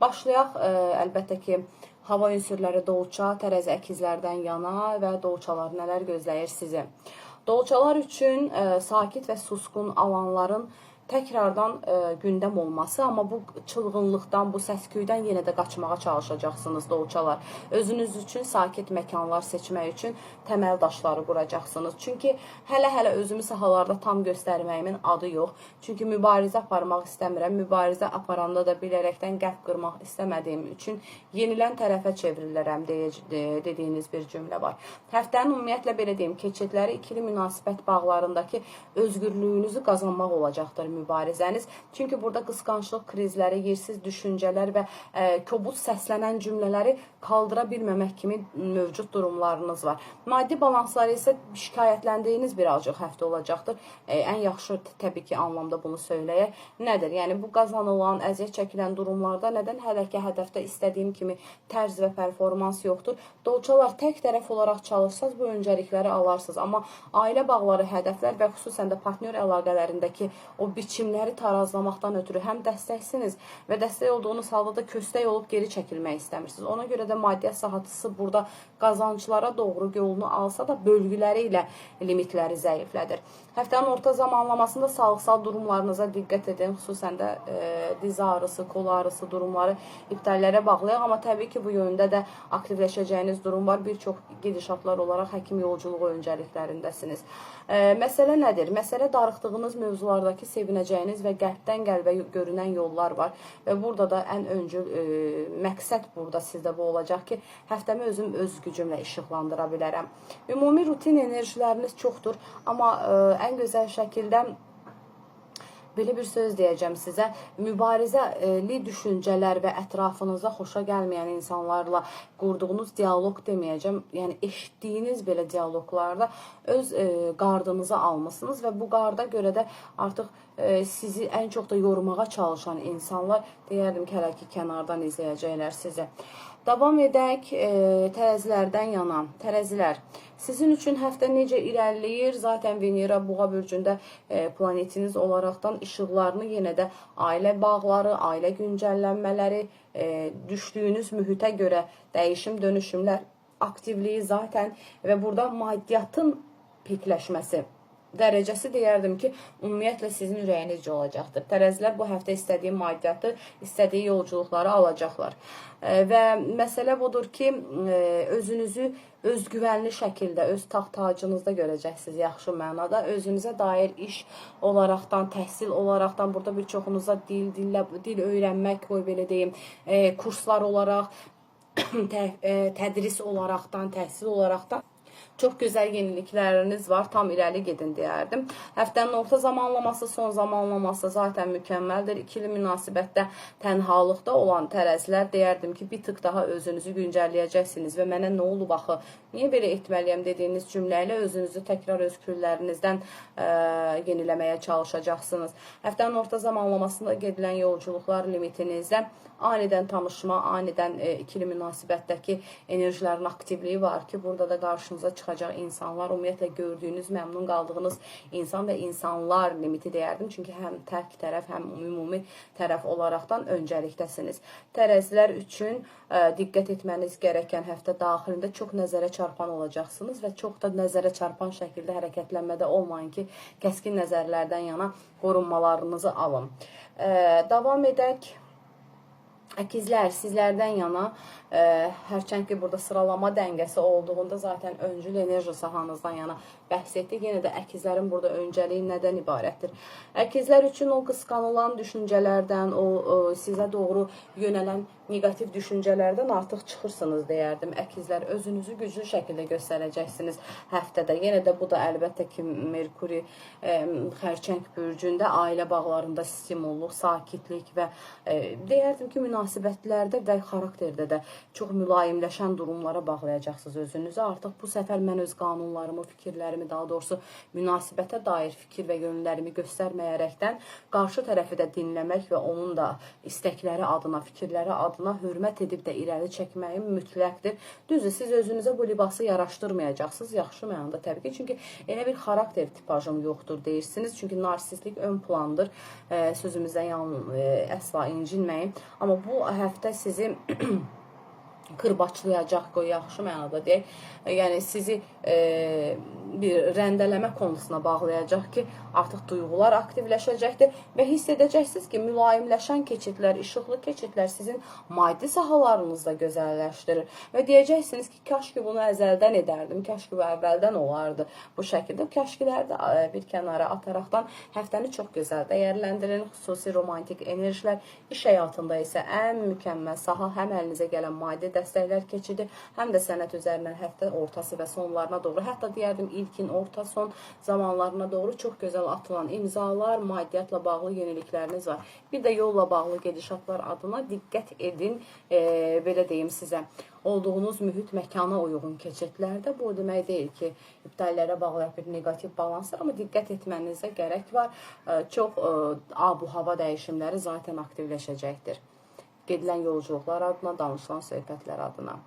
Başlayaq, əlbəttə ki, hava ünsürləri dolça, tərəzi əkizlərdən yana və dolçalar nələr gözləyir sizi? Dolçalar üçün sakit və susqun alanların təkrardan gündəm olması, amma bu çılğınlıqdan, bu səsküydən yenə də qaçmağa çalışacaqsınız dolçalar. Özünüz üçün sakit məkanlar seçmək üçün təməl daşları quracaqsınız. Çünki hələ özümü sahalarda tam göstərməyimin adı yox. Çünki mübarizə aparmaq istəmirəm. Mübarizə aparanda da bilərəkdən qəlb qırmaq istəmədiyim üçün yenilən tərəfə çevrilərəm dediyiniz bir cümlə var. Həftənin ümumiyyətlə belə deyim, keçidləri ikili münasibət bağlarındakı özgürlüyünüzü qazanmaq olacaqdır mübarizəniz. Çünki burada qısqanclıq krizləri, yersiz düşüncələr və kobud səslənən cümlələri qaldıra bilməmək kimi mövcud durumlarınız var. Maddi balansları isə şikayətləndiyiniz birazcıq həftə olacaqdır. Ən yaxşı təbii ki anlamda bunu söyləyək. Nədir? Yəni bu qazanılan, əziyyət çəkilən durumlarda nədən hələ ki hədəfdə istədiyim kimi tərz və performans yoxdur. Dolçalar tək tərəf olaraq çalışsaz bu öncəlikləri alarsınız. Amma ailə bağları, hədəflər və xüsusən də partnyor əlaqələrindəki o biçimləri tarazlamaqdan ötürü həm dəstəksiniz və dəstək olduğunuz halda da köstək olub geri çəkilmək istəmirsiniz. Ona görə də maddiyyat sahatısı burada qazanclara doğru yolunu alsa da bölgüləri ilə limitləri zəiflədir. Həftənin orta zamanlamasında sağlıqsal durumlarınıza diqqət edin. Xüsusən də diz ağrısı, kol ağrısı durumları iptallərə bağlayaq. Amma təbii ki, bu yöndə də aktivləşəcəyiniz durum var. Bir çox gedişatlar olaraq həkim yolculuğu öncəliklərindəsiniz. Məsələ nədir? Məsələ darıxdığınız mövzulardakı sevinəcəyiniz və qəlbdən qəlbə görünən yollar var. Və burada da ən öncül məqsəd burada sizdə bu olacaq ki, həftəmi özüm öz gücümlə işıqlandıra bilərəm. Ümumi rutin enerjiləriniz çoxdur, amma ən gözəl şəkildə belə bir söz deyəcəm sizə, mübarizəli düşüncələr və ətrafınızda xoşa gəlməyən insanlarla qurduğunuz diyaloq deməyəcəm, yəni eşitdiyiniz belə diyaloqlarda öz qardınızı almışsınız və bu qarda görə də artıq sizi ən çox da yormağa çalışan insanlar deyərdim ki, hələ ki kənardan izləyəcəklər sizi. Davam edək tərəzilərdən yana. Tərəzilər, sizin üçün həftə necə irəliləyir? Zaten Venera Boğa bürcündə planetiniz olaraqdan işıqlarını yenə də ailə bağları, ailə güncəllənmələri, düşdüyünüz mühitə görə dəyişim, dönüşümlər, aktivliyi zaten və burada maddiyyatın pikləşməsi dərəcəsi deyərdim ki, ümumiyyətlə sizin ürəyinizcə olacaqdır. Tərəzilər bu həftə istədiyi maddiyyatı, istədiyi yolculuqları alacaqlar. Və məsələ budur ki, özünüzü özgüvənli şəkildə, öz taxt-tacınızda görəcəksiniz yaxşı mənada. Özünüzə dair iş olaraqdan, təhsil olaraqdan, burada bir çoxunuza dil öyrənmək, qoy belə deyim, kurslar olaraq, tədris olaraqdan, təhsil olaraqdan çox gözəl yenilikləriniz var, tam irəli gedin deyərdim. Həftənin orta zamanlaması, son zamanlaması zaten mükəmməldir. İkili münasibətdə, tənhalıqda olan tərəzilər deyərdim ki, bir tık daha özünüzü güncəlləyəcəksiniz və mənə nə olub axı, niyə belə etməliyəm dediyiniz cümlə ilə özünüzü təkrar öz küllərinizdən yeniləməyə çalışacaqsınız. Həftənin orta zamanlamasında gedilən yolculuqlar limitinizdə anidən tanışma, anidən ikili münasibətdəki enerjilərin aktivliyi var ki, burada da qarşınıza çıxacaq insanlar, ümumiyyətlə gördüyünüz, məmnun qaldığınız insan və insanlar limiti deyərdim. Çünki həm tək tərəf, həm ümumi tərəf olaraqdan öncəlikdəsiniz. Tərəzilər üçün diqqət etməniz gərəkən həftə daxilində çox nəzərə çarpan olacaqsınız və çox da nəzərə çarpan şəkildə hərəkətlənmədə olmayın ki, kəskin nəzərlərdən yana qorunmalarınızı alın. Davam edək. Əkizlər, sizlərdən yana, hərçənd ki, burada sıralama dəngəsi olduğunda zaten öncül enerji sahanızdan yana bəhs etdik. Yenə də əkizlərin burada öncəliyi nədən ibarətdir? Əkizlər üçün o qısqanılan düşüncələrdən, o sizə doğru yönələn negativ düşüncələrdən artıq çıxırsınız deyərdim. Əkizlər, özünüzü güclü şəkildə göstərəcəksiniz həftədə. Yenə də bu da əlbəttə ki, Merkuri xərçəng bürcündə ailə bağlarında stimulluq, sakitlik və deyərdim ki, münasibətlərdə və xarakterdə də çox mülayimləşən durumlara bağlayacaqsınız özünüzü. Artıq bu səfər mən öz qanunlarımı, fikirlərimi, daha doğrusu münasibətə dair fikir və yönlərimi göstərməyərəkdən qarşı tərəfi də dinləmək və onun da istəkləri adına, fikirləri adına hörmət edib də irəli çəkməyim mütləqdir. Düzdür, siz özünüzə bu libası yaraşdırmayacaqsınız, yaxşı mənada təbii ki, çünki elə bir xarakter tipajım yoxdur deyirsiniz. Çünki narsistlik ön plandır, sözümüzdən əsla incinməyin. Amma bu həftə sizi qırbaçlayacaq, yaxşı mənada deyək. Yəni sizi bir rəndələmə konusuna bağlayacaq ki, artıq duyğular aktivləşəcəkdir və hiss edəcəksiniz ki, mülayimləşən keçidlər, işıqlı keçidlər sizin maddi sahalarınızda gözəlləşdirir və deyəcəksiniz ki, kaş ki bunu əzəldən edərdim, kaş ki bu əvvəldən olardı bu şəkildə. Kaşkiləri də bir kənara ataraqdan həftəni çox gözəl dəyərləndirin. Xüsusi romantik enerjilər, iş həyatında isə ən mükəmməl saha həm əlinizə gələn maddi dəstəklər keçidi, həm də sənət üzərindən həftə ortası və sonlarına doğru, hətta deyərdim ilkin, orta, son zamanlarına doğru çox gözəl atılan imzalar, maddiyyatla bağlı yenilikləriniz var. Bir də yolla bağlı gedişatlar adına diqqət edin, belə deyim sizə. Olduğunuz mühit məkana uyğun keçidlərdə bu demək deyil ki, iptallərə bağlı bir negativ balanslar, amma diqqət etmənizə gərək var. Çox ab-hava dəyişimləri zaten aktivləşəcəkdir. Gedilən yolculuqlar adına, danışılan söhbətlər adına.